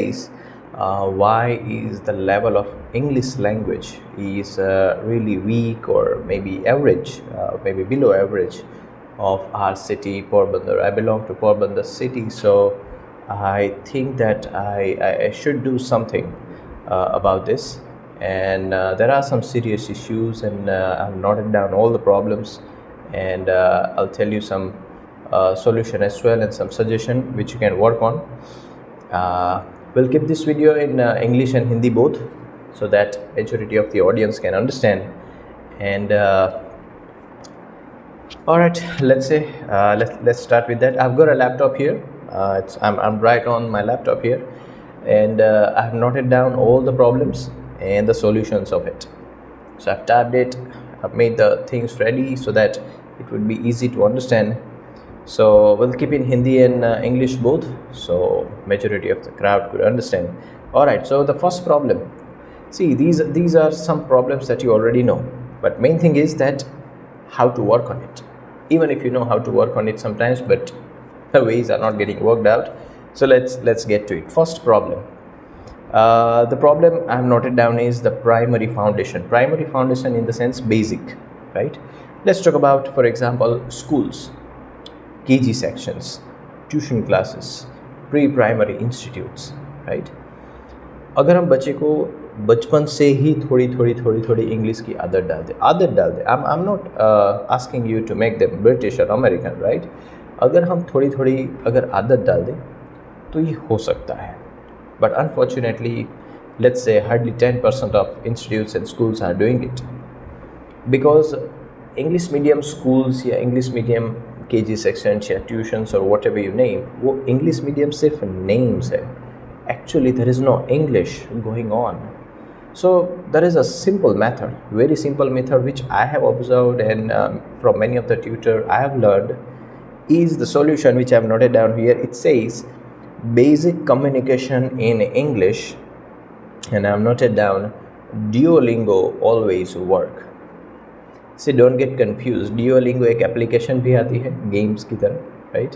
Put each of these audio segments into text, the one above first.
says why is the level of English language is really weak or maybe average, maybe below average of our city, Porbandar. I belong to Porbandar city, so I think that I should do something about this. And there are some serious issues, and I've noted down all the problems, and I'll tell you some solution as well and some suggestion which you can work on. We'll keep this video in English and Hindi both, so that majority of the audience can understand. And all right, let's start with that. I've got a laptop here. I'm right on my laptop here, and I've noted down all the problems and the solutions of it. So I've tabbed it. I've made the things ready so that it would be easy to understand. So we'll keep in Hindi and English both, so majority of the crowd could understand. All right, so the first problem. See, these are some problems that you already know, but main thing is that how to work on it. Even if you know how to work on it sometimes, but the ways are not getting worked out. So let's get to it. First problem. The problem I've noted down is the primary foundation. Primary foundation in the sense basic, right? Let's talk about, for example, schools, KG sections, tuition classes, pre primary institutes, right. अगर हम बच्चे को बचपन से ही थोड़ी English की आदत डाल दे. I am not asking you to make them British और अमेरिकन, राइट. अगर हम थोड़ी अगर आदत डाल दें तो ये हो सकता है. But unfortunately let's say hardly 10% of institutes and schools are doing it, because English medium schools या इंग्लिश मीडियम KG sections या ट्यूशन्स और वॉट एवर यू नेम, वो इंग्लिश मीडियम सिर्फ नेम्स है. Actually there is no English going on. So there is a simple method, very simple method, which I have observed and from many of the tutor I have learned, is the solution which I have noted down here. It says basic communication in English, and I have noted down Duolingo always work. से don't get confuse. Duolingo एक application भी आती है games की तरह, right.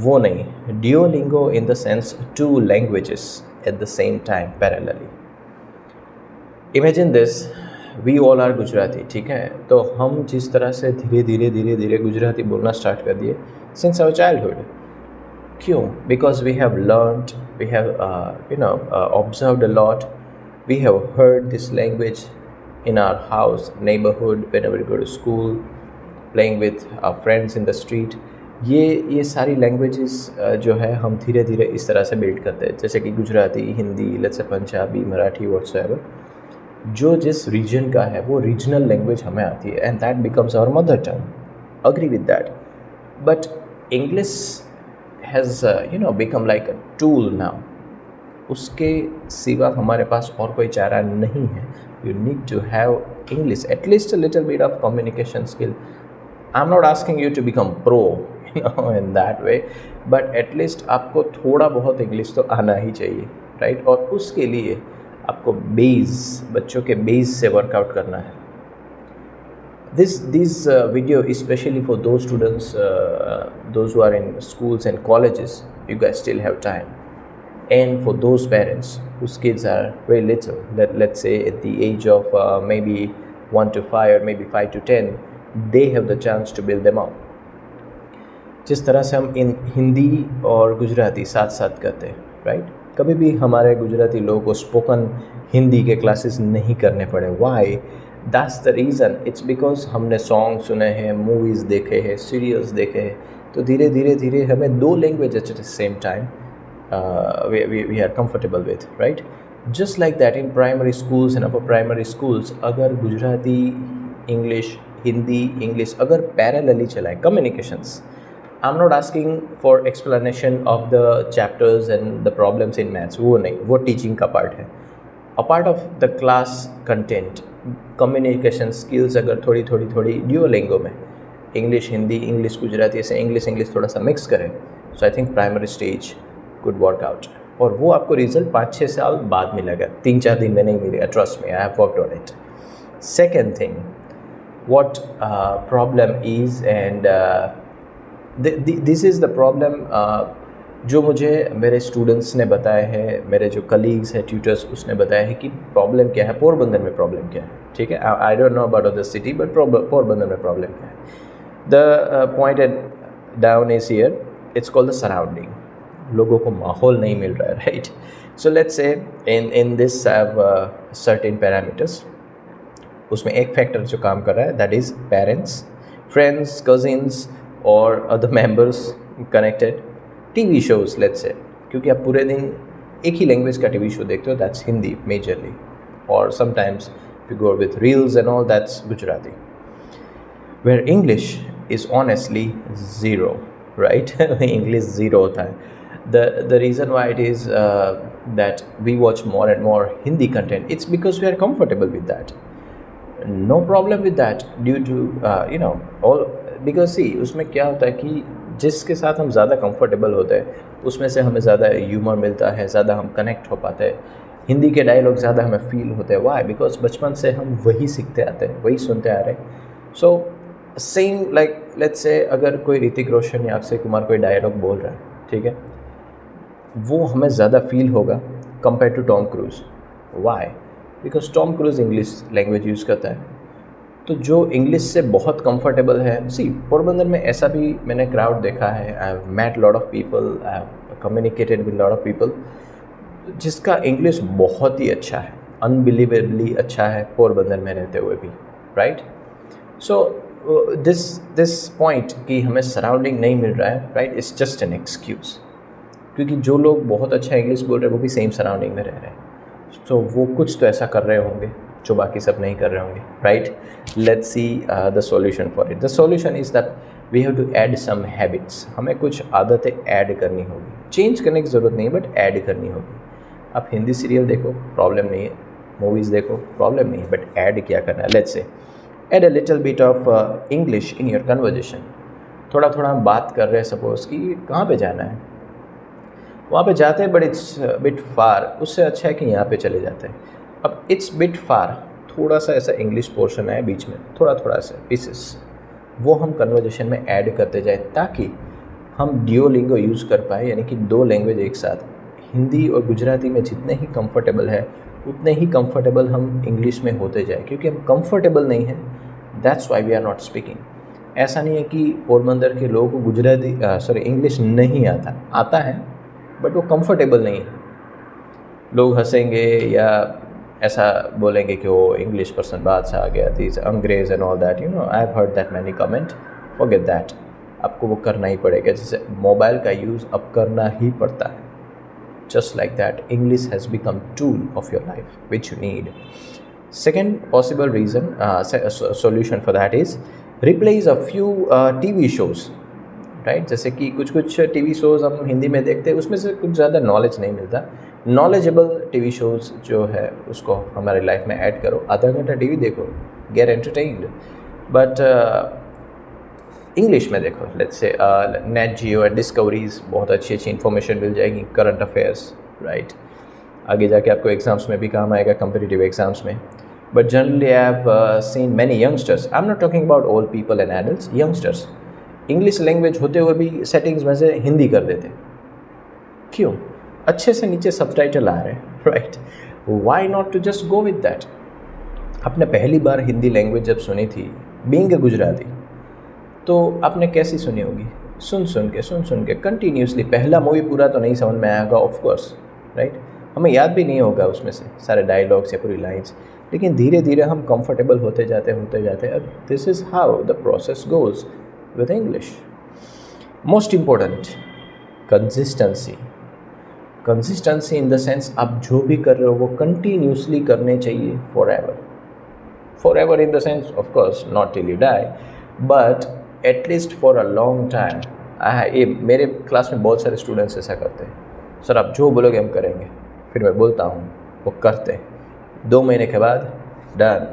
वो नहीं, Duolingo in the sense 2 languages at the same time parallelly. Imagine this, we all are Gujarati, ठीक है. तो हम जिस तरह से धीरे धीरे गुजराती बोलना स्टार्ट कर दिए सिंस आवर चाइल्डहुड. क्यों? Because we have learned, we have observed a lot, we have heard this language in our house, neighborhood, whenever we go to school, playing with our friends in the street. ये सारी languages जो है हम धीरे धीरे इस तरह से बिल्ड करते हैं, जैसे कि Gujarati, Hindi, let's say Punjabi, Marathi, whatsoever. जो जिस रीजन का है वो रीजनल लैंग्वेज हमें आती है, and that becomes our mother tongue. Agree with that. But English has become like a tool now. उसके सिवा हमारे पास और कोई चारा नहीं है. You need to have English, at least a little bit of communication skill. I'm not asking you to become pro, in that way, but at least आपको थोड़ा बहुत इंग्लिश तो आना ही चाहिए, राइट. और उसके लिए आपको बच्चों के बेस से वर्कआउट करना है. This video is especially for those students, those who are in schools and colleges. You guys still have time. And for those parents whose kids are very little, let's say at the age of maybe 1 to 5 or maybe 5 to 10, they have the chance to build them up. जिस तरह से हम इन हिंदी और गुजराती साथ साथ करते हैं, right. कभी भी हमारे गुजराती लोगों को स्पोकन हिंदी के क्लासेस नहीं करने पड़े. Why? That's the reason. It's because हमने सॉन्ग सुने हैं, मूवीज़ देखे हैं, सीरियल्स देखे हैं. तो धीरे धीरे हमें 2 language eight the same time we are comfortable with, right. Just like that in primary schools and upper primary schools, अगर गुजराती, इंग्लिश, हिंदी, इंग्लिश अगर पैरेलली चलाए communications. I'm not asking for explanation of the chapters and the problems in maths, वो नहीं, वो teaching का part है. A part of the class content, communication skills अगर थोड़ी Duolingo में इंग्लिश, हिंदी, इंग्लिश, गुजराती, ऐसे इंग्लिश थोड़ा सा मिक्स करें, so I think primary stage could work out. और वो आपको रिजल्ट 5-6 साल बाद मिलेगा, 3-4 दिन में नहीं मिलेगा. Trust me, I have worked on it. Second thing, what problem is, and this is the problem जो मुझे मेरे स्टूडेंट्स ने बताया है, मेरे जो कलीग्स हैं, ट्यूटर्स, उसने बताया है कि प्रॉब्लम क्या है, पोरबंदर में प्रॉब्लम क्या है, ठीक है। I don't know about other city, but Porbandar में प्रॉब्लम क्या है। The point down is here, it's called the surrounding. लोगों को माहौल नहीं मिल रहा है, right. So let's say in this have certain parameters. उसमें एक फैक्टर जो काम कर रहा है, that is parents, friends, cousins और other members connected. TV shows let's say, क्योंकि आप पूरे दिन एक ही लैंग्वेज का टीवी शो देखते हो, दैट्स हिंदी मेजरली, और sometimes you go with reels and all, that's Gujarati. Where English is honestly zero, right. English zero होता है। The reason why it is that we watch more and more Hindi content, it's because we are comfortable with that. No problem with that due to all, because see, उसमें क्या होता है कि जिसके साथ हम ज़्यादा कंफर्टेबल होते हैं उसमें से हमें ज़्यादा ह्यूमर मिलता है, ज़्यादा हम कनेक्ट हो पाते हैं, हिंदी के डायलॉग ज़्यादा हमें फील होते हैं। वाई? बिकॉज बचपन से हम वही सीखते आते हैं, वही सुनते आ रहे हैं। So same like let's say, अगर कोई ऋतिक रोशन या अक्षय कुमार कोई डायलॉग बोल रहा है, ठीक है, वो हमें ज़्यादा फील होगा compare to Tom Cruise. Why? Because Tom Cruise English language use करता है, तो जो इंग्लिश से बहुत कंफर्टेबल है। सी, पोरबंदर में ऐसा भी मैंने क्राउड देखा है, I have met lot of people, I have communicated with lot of people जिसका इंग्लिश बहुत ही अच्छा है, अनबिलीवेबली अच्छा है, पोरबंदर में रहते हुए भी, राइट। सो दिस पॉइंट कि हमें सराउंडिंग नहीं मिल रहा है, right, it's just an excuse. क्योंकि जो लोग बहुत अच्छा इंग्लिश बोल रहे हैं वो भी सेम सराउंडिंग में रह रहे हैं, तो वो कुछ तो ऐसा कर रहे होंगे जो बाकी सब नहीं कर रहे होंगे, right. Let's see the solution for it. The solution is that we have to add some habits. हमें कुछ आदतें ऐड करनी होगी, चेंज करने की ज़रूरत नहीं है, बट ऐड करनी होगी। आप हिंदी सीरियल देखो, प्रॉब्लम नहीं है, मूवीज़ देखो, प्रॉब्लम नहीं है, बट ऐड क्या करना है। Let's say add a little bit of English in your conversation. थोड़ा थोड़ा हम बात कर रहे हैं, सपोज़ कि कहाँ पे जाना है, वहाँ पे जाते हैं, बट इट्स बिट फार, उससे अच्छा है कि यहाँ पे चले जाते हैं। अब इट्स बिट फार, थोड़ा सा ऐसा इंग्लिश पोर्शन है बीच में, थोड़ा थोड़ा सा पीसेस, वो हम कन्वर्जेशन में ऐड करते जाए ताकि हम डिओलिंगो यूज़ कर पाए, यानी कि दो लैंग्वेज एक साथ। हिंदी और गुजराती में जितने ही कंफर्टेबल है उतने ही कंफर्टेबल हम इंग्लिश में होते जाए, क्योंकि हम कंफर्टेबल नहीं हैं, that's why we are not speaking. ऐसा नहीं है कि पोरबंदर के लोगों को गुजराती इंग्लिश नहीं आता है, बट वो कंफर्टेबल नहीं है। लोग हंसेंगे या ऐसा बोलेंगे कि वो इंग्लिश पर्सन बात से आ गया, दीज अंग्रेज and all that, I have heard that many comment. Forget that, आपको वो करना ही पड़ेगा। जैसे मोबाइल का यूज़ अब करना ही पड़ता है, just like that English has become tool of your life which you need. Second possible reason, solution for that is replace a few TV shows, right? जैसे कि कुछ टीवी शोज़ हम हिंदी में देखते हैं, उसमें से कुछ ज़्यादा नॉलेज नहीं मिलता। नॉलेजेबल टीवी शोज़ जो है उसको हमारे लाइफ में ऐड करो। आधा घंटा टीवी देखो, गेट एंटरटेन्ड, बट इंग्लिश में देखो। Let's say net Jio and discoveries, बहुत अच्छी अच्छी इन्फॉर्मेशन मिल जाएगी, करंट अफेयर्स, राइट। आगे जाके आपको एग्ज़ाम्स में भी काम आएगा, कम्पिटिटिव एग्ज़ाम्स में। But generally I have seen many youngsters, I am not talking about old people and adults, youngsters English language होते हुए भी सेटिंग्स में से हिंदी कर देते। क्यों? अच्छे से नीचे सबटाइटल आ रहे हैं, right. Why not to just go with that. आपने पहली बार हिंदी लैंग्वेज जब सुनी थी, बीइंग ए गुजराती, तो आपने कैसी सुनी होगी? सुन सुन के कंटिन्यूसली। पहला मूवी पूरा तो नहीं समझ में आएगा, ऑफ कोर्स, राइट। हमें याद भी नहीं होगा उसमें से सारे डायलॉग्स या पूरी लाइंस, लेकिन धीरे धीरे हम कंफर्टेबल होते जाते हैं। This is how the process goes with English. Most important, consistency in the sense आप जो भी कर रहे हो वो कंटिन्यूसली करने चाहिए, forever in the sense of course not till you die, but at least for a long time. ये मेरे क्लास में बहुत सारे स्टूडेंट्स ऐसा करते हैं, सर आप जो बोलोगे हम करेंगे। फिर मैं बोलता हूँ, वो करते हैं, 2 महीने के बाद done,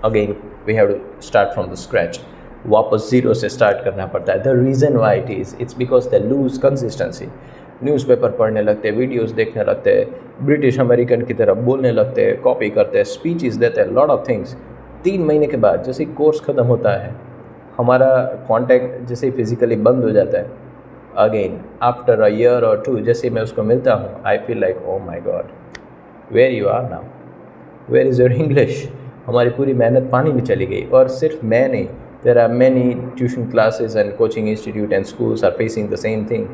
again we have to start from the scratch, वापस ज़ीरो से स्टार्ट करना पड़ता है। The reason why it's because they lose consistency. Newspaper पढ़ने लगते हैं, वीडियोज़ देखने लगते हैं, ब्रिटिश अमेरिकन की तरह बोलने लगते हैं, कॉपी करते हैं, स्पीचेस देते हैं, लॉट ऑफ थिंग्स। 3 महीने के बाद जैसे कोर्स ख़त्म होता है, हमारा कांटेक्ट जैसे फिज़िकली बंद हो जाता है, अगेन आफ्टर अ ईयर और टू जैसे मैं उसको मिलता हूँ, I feel like oh my God, where you are now, where is your English. हमारी पूरी मेहनत पानी में चली गई। और सिर्फ मैं नहीं, there are many tuition classes and coaching institute and schools are facing the same thing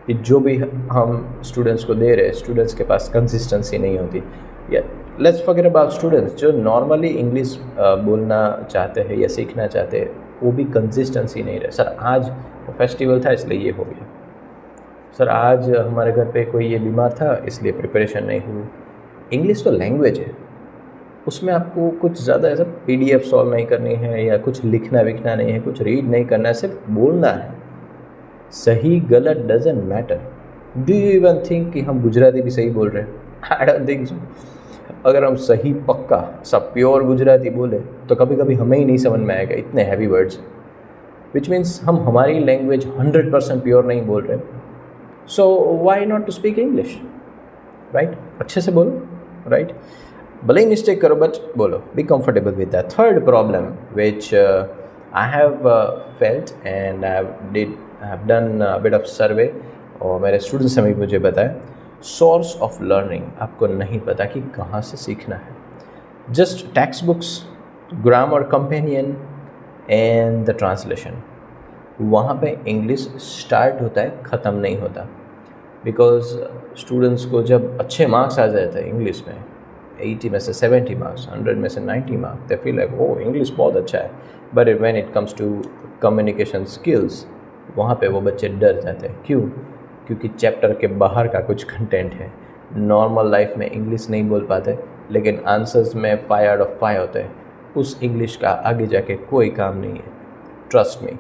कि जो भी हम स्टूडेंट्स को दे रहे हैं, स्टूडेंट्स के पास कंसिस्टेंसी नहीं होती। या लेट्स फॉरगेट अबाउट स्टूडेंट्स जो नॉर्मली इंग्लिश बोलना चाहते हैं या सीखना चाहते हैं, वो भी कंसिस्टेंसी नहीं रहे। सर आज फेस्टिवल था इसलिए ये हो गया, सर आज हमारे घर पे कोई ये बीमार था इसलिए प्रिपरेशन नहीं हुई। इंग्लिश तो लैंग्वेज है, उसमें आपको कुछ ज़्यादा ऐसा PDF सॉल्व नहीं करनी है या कुछ लिखना विखना नहीं है, कुछ रीड नहीं करना है, सिर्फ बोलना है। सही गलत doesn't matter. Do you even think कि हम गुजराती भी सही बोल रहे हैं? I don't think so. अगर हम सही पक्का सब प्योर गुजराती बोले तो कभी कभी हमें ही नहीं समझ में आएगा, इतने हैवी वर्ड्स, विच मीन्स हम हमारी लैंग्वेज 100% प्योर नहीं बोल रहे। So why not to speak English, right? अच्छे से बोलो, राइट? भले ही मिस्टेक करो बट बोलो, be comfortable with that. Third problem which I have felt and I have done bit of survey, और मेरे स्टूडेंट्स ने भी मुझे बताया, सोर्स ऑफ लर्निंग। आपको नहीं पता कि कहाँ से सीखना है। Just text books, grammar companion and the translation, वहाँ पे इंग्लिश स्टार्ट होता है, ख़त्म नहीं होता। बिकॉज स्टूडेंट्स को जब अच्छे मार्क्स आ जाते हैं इंग्लिश में, 80 में से 70 मार्क्स, 100 में से 90 marks, they feel like oh English बहुत अच्छा है। But when it comes to communication skills, वहाँ पे वो बच्चे डर जाते हैं। क्यों? क्योंकि चैप्टर के बाहर का कुछ कंटेंट है। नॉर्मल लाइफ में इंग्लिश नहीं बोल पाते, लेकिन आंसर्स में 5 आउट ऑफ 5 होते हैं। उस इंग्लिश का आगे जाके कोई काम नहीं है। Trust me,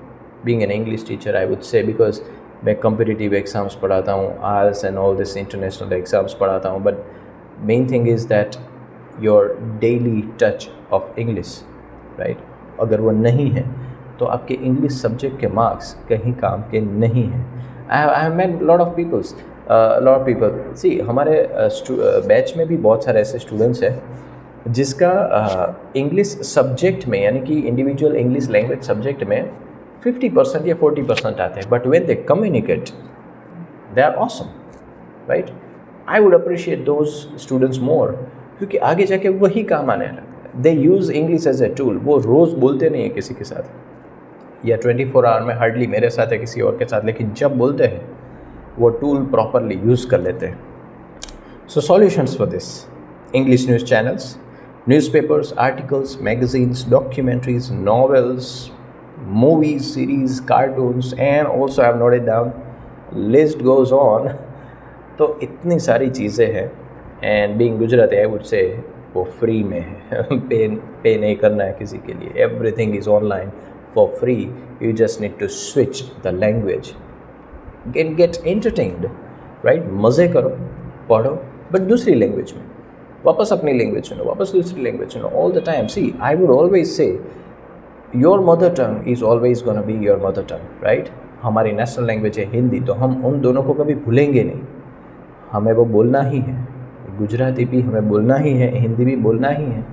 being an English teacher I would say, because मैं कम्पिटिटिव एग्ज़ाम्स पढ़ाता हूँ, IELTS and all this international exams पढ़ाता हूँ, but main thing is that your daily touch of English, right? अगर वो नहीं है तो आपके इंग्लिश सब्जेक्ट के मार्क्स कहीं काम के नहीं हैं। I have met lot of people see, हमारे बैच में भी बहुत सारे ऐसे स्टूडेंट्स हैं जिसका इंग्लिश सब्जेक्ट में, यानी कि इंडिविजुअल इंग्लिश लैंग्वेज सब्जेक्ट में 50% या 40% आते हैं, but when they communicate they are awesome, right? I would appreciate those students more, क्योंकि आगे जाके वही काम आने लगता है। They use English as a tool. वो रोज़ बोलते नहीं है किसी के साथ, या 24 आवर में हार्डली मेरे साथ है किसी और के साथ, लेकिन जब बोलते हैं वो टूल प्रॉपरली यूज़ कर लेते हैं। So solutions for this: English news channels, newspapers, articles, magazines, documentaries, novels, movies, series, cartoons, and also I have noted down, list goes on। तो इतनी सारी चीज़ें हैं, and being Gujarati I would say वो free में है। पे नहीं करना है किसी के लिए। Everything is online for free. You just need to switch the language, get entertained, right? मज़े करो, पढ़ो, बट दूसरी लैंग्वेज में। वापस अपनी लैंग्वेज सुनो, वापस दूसरी लैंग्वेज सुनो, all the time. See, I would always say your mother tongue is always gonna be your mother tongue, right? हमारी नेशनल लैंग्वेज है हिंदी, तो हम उन दोनों को कभी भूलेंगे नहीं। हमें वो बोलना ही है, गुजराती भी हमें बोलना ही है, हिंदी भी बोलना ही है,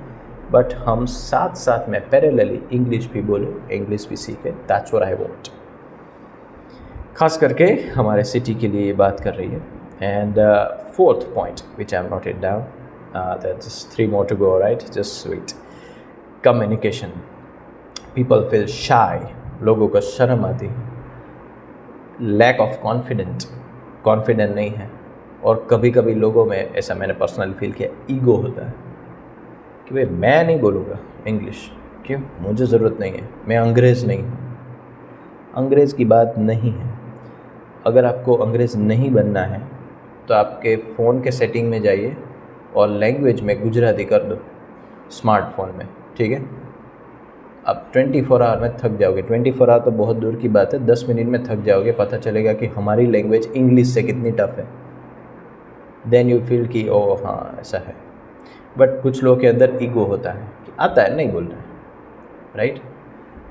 बट हम साथ साथ में पैरेलली इंग्लिश भी बोले, इंग्लिश भी सीखे। That's what I want. खास करके हमारे सिटी के लिए ये बात कर रही है। And fourth point which I have noted down, that's 3 more to go, right? Just wait. Communication. People feel शाई, लोगों को शर्म आती है। लैक ऑफ कॉन्फिडेंट नहीं है। और कभी कभी लोगों में, ऐसा मैंने पर्सनली फील किया, ईगो होता है कि भाई मैं नहीं बोलूँगा इंग्लिश, क्यों? मुझे ज़रूरत नहीं है, मैं अंग्रेज़ नहीं हूँ। अंग्रेज़ की बात नहीं है। अगर आपको अंग्रेज़ नहीं बनना है तो आपके फ़ोन के सेटिंग में जाइए और लैंग्वेज में गुजराती कर दो स्मार्टफोन में, ठीक है? आप 24 आवर में थक जाओगे। 24 आवर तो बहुत दूर की बात है, 10 मिनट में थक जाओगे। पता चलेगा कि हमारी लैंग्वेज इंग्लिश से कितनी टफ है। देन यू फील कि ओ हाँ ऐसा है। बट कुछ लोगों के अंदर ईगो होता है कि आता है, नहीं बोलना है, राइट?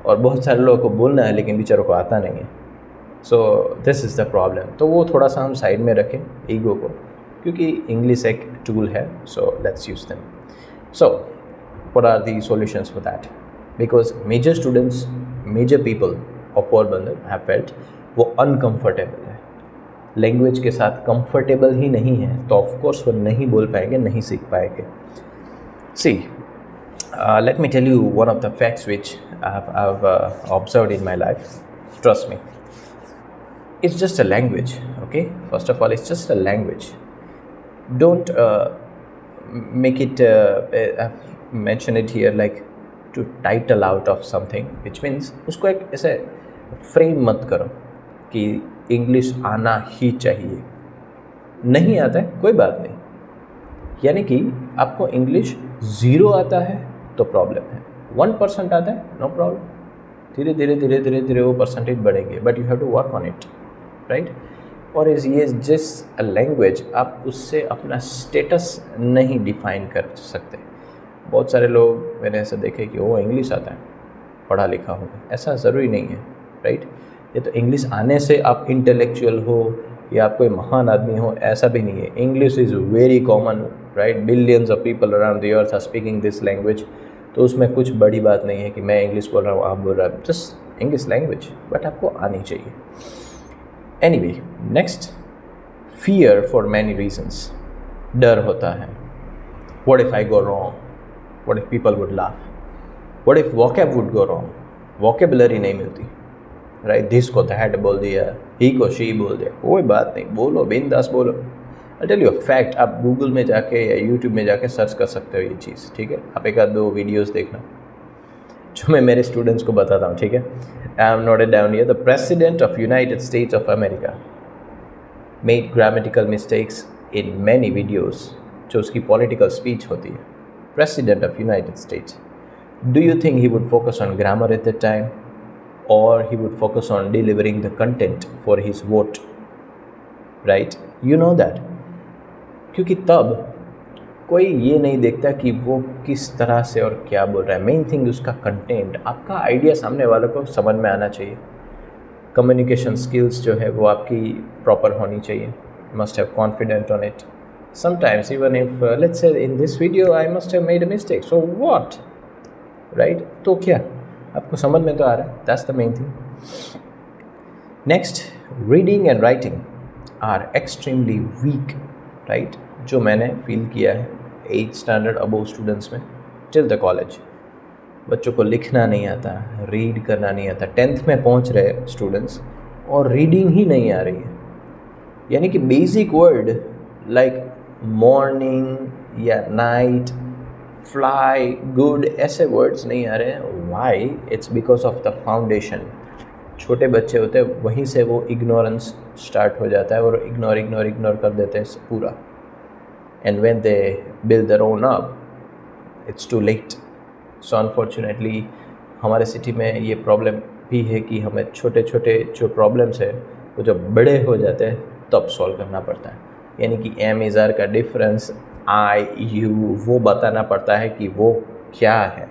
और बहुत सारे लोगों को बोलना है लेकिन बेचारों को आता नहीं है। So this is the problem. तो वो थोड़ा सा हम साइड में रखें ईगो को, क्योंकि इंग्लिश एक टूल है। So let's use them. So what are the solutions for that? Because major students, major people of Porbandar have felt वो अनकम्फर्टेबल है। लैंग्वेज के साथ कंफर्टेबल ही नहीं है तो ऑफ कोर्स वो नहीं बोल पाएंगे, नहीं सीख पाएंगे. सी, let me tell you one of the facts which I've observed in my life. Trust me, it's just a language. Okay, first of all, it's just a language. Don't make it mention it here like to title out of something, which means उसको एक ऐसे frame मत करो कि English आना ही चाहिए. नहीं आता है कोई बात नहीं, यानी कि आपको इंग्लिश 0 आता है तो प्रॉब्लम है, 1% आता है नो प्रॉब्लम. धीरे धीरे धीरे धीरे धीरे वो परसेंटेज बढ़ेंगे, but you have to work on it, right. और ये जिस लैंग्वेज आप उससे अपना स्टेटस नहीं डिफाइन कर सकते. बहुत सारे लोग मैंने ऐसा देखे कि वो इंग्लिश आता है, पढ़ा लिखा हो, ऐसा ज़रूरी नहीं है, राइट. ये तो इंग्लिश आने से आप इंटेलेक्चुअल हो या आप कोई महान आदमी हो, ऐसा भी नहीं है. English is very common, right. Billions of people around the earth are speaking this language. तो उसमें कुछ बड़ी बात नहीं है कि मैं इंग्लिश बोल रहा हूँ, आप बोल रहे हैं, जस्ट इंग्लिश लैंग्वेज, बट आपको आनी चाहिए. Anyway, next, fear for many reasons. डर होता है. What if I go wrong, what if people would laugh, what if vocab would go wrong. Vocabulary नहीं मिलती, राइट. दिस को दैट बोल दिया, ही को शी बोल दिया, कोई बात नहीं, बोलो बिंदास बोलो. I tell you a fact, आप गूगल में जाके या यूट्यूब में जाके सर्च कर सकते हो ये चीज़, ठीक है. आप एक आध 2 वीडियोस देखना जो मैं मेरे स्टूडेंट्स को बताता हूँ, ठीक है. I am noted down here. The president of United states of America made grammatical mistakes in many videos. जो उसकी पॉलिटिकल स्पीच होती है, president of United states, do you think he would focus on grammar at that time, or he would focus on delivering the content for his vote, right? You know that. क्योंकि तब कोई ये नहीं देखता कि वो किस तरह से और क्या बोल रहा है. मेन थिंग उसका कंटेंट, आपका आइडिया सामने वालों को समझ में आना चाहिए. कम्युनिकेशन स्किल्स जो है वो आपकी प्रॉपर होनी चाहिए. Must have confident on it. Sometimes even if let's say in this video I must have made a mistake, so what, right. तो क्या आपको समझ में तो आ रहा है. That's the main thing. Next, reading and writing are extremely weak, right. जो मैंने फील किया है 8th स्टैंडर्ड अबोव स्टूडेंट्स में टिल द कॉलेज, बच्चों को लिखना नहीं आता, रीड करना नहीं आता. 10th में पहुंच रहे स्टूडेंट्स और रीडिंग ही नहीं आ रही है. यानी कि बेसिक वर्ड लाइक मॉर्निंग या नाइट, फ्लाई, गुड, ऐसे वर्ड्स नहीं आ रहे हैं. Why? It's because of the foundation. छोटे बच्चे होते हैं, वहीं से वो इग्नोरेंस स्टार्ट हो जाता है और इग्नोर कर देते हैं पूरा. And when they build their own up, it's too late. So unfortunately हमारे सिटी में ये प्रॉब्लम भी है कि हमें छोटे छोटे जो प्रॉब्लम्स है वो जब बड़े हो जाते हैं तब सॉल्व करना पड़ता है. यानी कि एम इज़ आर का डिफरेंस, आई यू, वो बताना पड़ता है कि वो क्या है,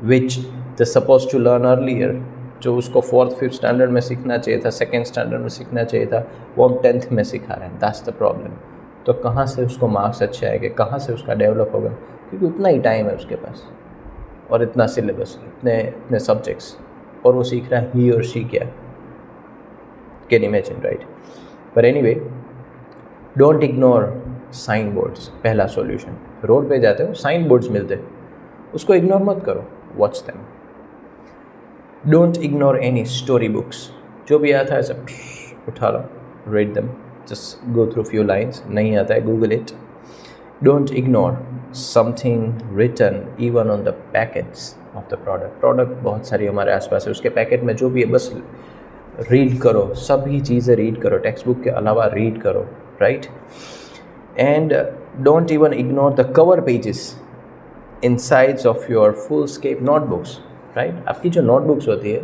which the suppose to learn earlier. जो उसको 4th 5th स्टैंडर्ड में सीखना चाहिए था, 2nd स्टैंडर्ड में सीखना चाहिए था, वो हम 10th में सिखा रहे हैं. That's the problem. तो कहाँ से उसको मार्क्स अच्छे आएंगे, कहाँ से उसका डेवलप होगा, क्योंकि उतना ही टाइम है उसके पास और इतना सिलेबस, इतने सब्जेक्ट्स, और वो सीख रहा है ही और शी क्या. Can imagine, right. पर anyway, don't ignore sign boards. पहला सॉल्यूशन, रोड पे जाते हो साइन बोर्ड्स मिलते, उसको इग्नोर मत करो, watch them. Don't ignore any story books. जो भी आता है सब उठा लो, read them, just go through few lines. नहीं आता है, Google it. Don't ignore something written even on the packets of the product बहुत सारी हमारे आसपास है, उसके पैकेट में जो भी है बस रीड करो, सभी चीज़ें रीड करो, टेक्स्ट बुक के अलावा रीड करो, right. And don't even ignore the cover pages insides of your full-scape notebooks, right? आपकी जो नोटबुक्स होती है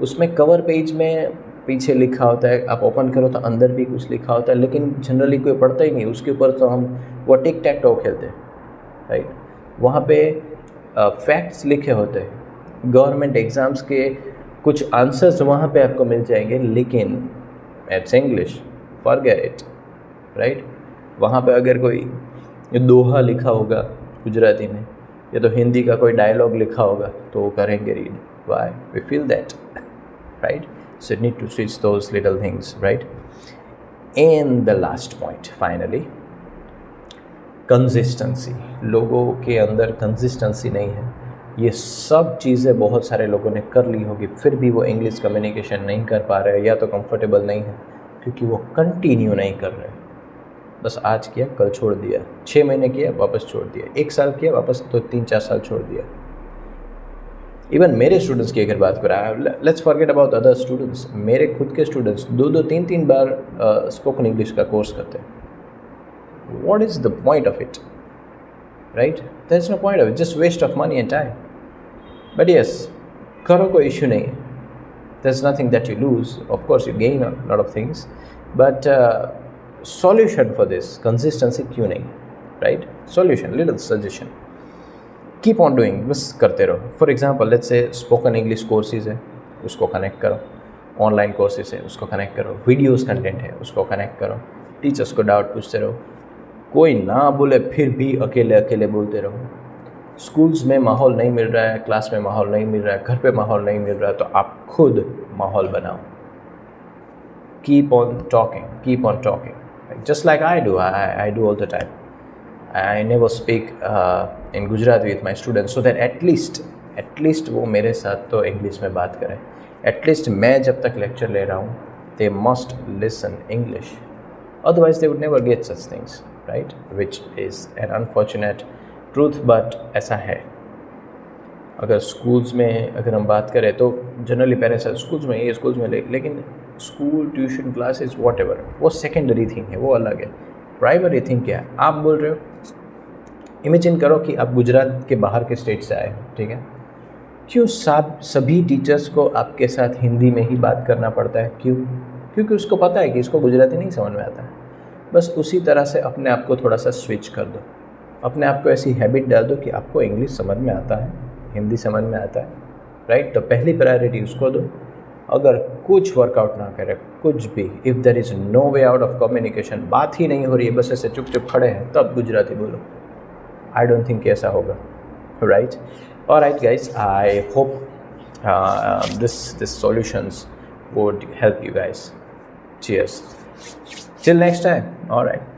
उसमें कवर पेज में पीछे लिखा होता है, आप ओपन करो तो अंदर भी कुछ लिखा होता है, लेकिन जनरली कोई पढ़ता ही नहीं उसके ऊपर. तो हम वो टिक टैक टो खेलते हैं, राइट. वहाँ पे फैक्ट्स लिखे होते हैं, गवर्नमेंट एग्ज़ाम्स के कुछ आंसर्स वहाँ पे आपको मिल जाएंगे, लेकिन it's English, forget it, right. वहाँ पे अगर कोई दोहा लिखा होगा गुजराती में या तो हिंदी का कोई डायलॉग लिखा होगा तो वो करेंगे read. Why? We feel that, right. So need to switch those little things, right. And the last point finally, consistency. लोगों के अंदर कंसिस्टेंसी नहीं है। ये सब चीज़ें बहुत सारे लोगों ने कर ली होगी, फिर भी वो इंग्लिश कम्युनिकेशन नहीं कर पा रहे, या तो कंफर्टेबल नहीं है क्योंकि वो कंटिन्यू नहीं कर रहे। बस आज किया कल छोड़ दिया, 6 महीने किया वापस छोड़ दिया, 1 साल किया वापस तो 3-4 साल छोड़ दिया। इवन मेरे स्टूडेंट्स की अगर बात करें, let's forget about other students, मेरे खुद के स्टूडेंट्स 2-2, 3-3 बार स्पोकन इंग्लिश का कोर्स करते हैं। What is the point of it, right? There's no point of it, just waste of money and time. But yes, करो कोई इशू नहीं, there's nothing that you lose. Of course you gain a lot of things, but solution for this consistency क्यों नहीं, right? Solution, little suggestion, keep on doing, बस करते रहो. For example, let's say spoken English courses है, उसको connect करो, online courses है उसको कनेक्ट करो, वीडियोस कंटेंट है उसको कनेक्ट करो, टीचर्स को डाउट पूछते रहो, कोई ना बोले फिर भी अकेले अकेले बोलते रहो। स्कूल्स में माहौल नहीं मिल रहा है, क्लास में माहौल नहीं मिल रहा है, घर पे माहौल नहीं मिल रहा है, तो आप खुद माहौल बनाओ। Keep on talking just like I do all the time. I never speak in Gujarati with my students so that at least वो मेरे साथ तो इंग्लिश में बात करें। एटलीस्ट मैं जब तक लेक्चर ले रहा हूँ they must listen English, otherwise they would never get such things, right? Which is an unfortunate truth, but ऐसा है। अगर स्कूल्स में अगर हम बात करें तो जनरली पेरेंट्स स्कूल्स में ये स्कूल्स में लेकिन school tuition classes what ever वो सेकेंडरी थिंग है, वो अलग है। प्राइमरी थिंग क्या है, आप बोल रहे हो, इमेजिन करो कि आप गुजरात के बाहर के स्टेट से आए हो, ठीक है, क्यों सभी टीचर्स को आपके साथ हिंदी में ही बात करना पड़ता है? क्यों? क्योंकि उसको पता है कि इसको गुजराती नहीं समझ में आता है। बस उसी तरह से अपने आप को थोड़ा सा स्विच कर दो, अपने आप को ऐसी हैबिट डाल दो कि आपको इंग्लिश समझ में आता है, हिंदी समझ में आता है, राइट? तो पहली प्रायोरिटी उसको दो। अगर कुछ वर्कआउट ना करे, कुछ भी, if there is no way out of communication, बात ही नहीं हो रही है, बस ऐसे चुप खड़े हैं, तब गुजराती बोलो। आई डोंट थिंक ऐसा होगा, right? Alright guys, I hope this solutions would help you guys. Cheers. Till next time. All right.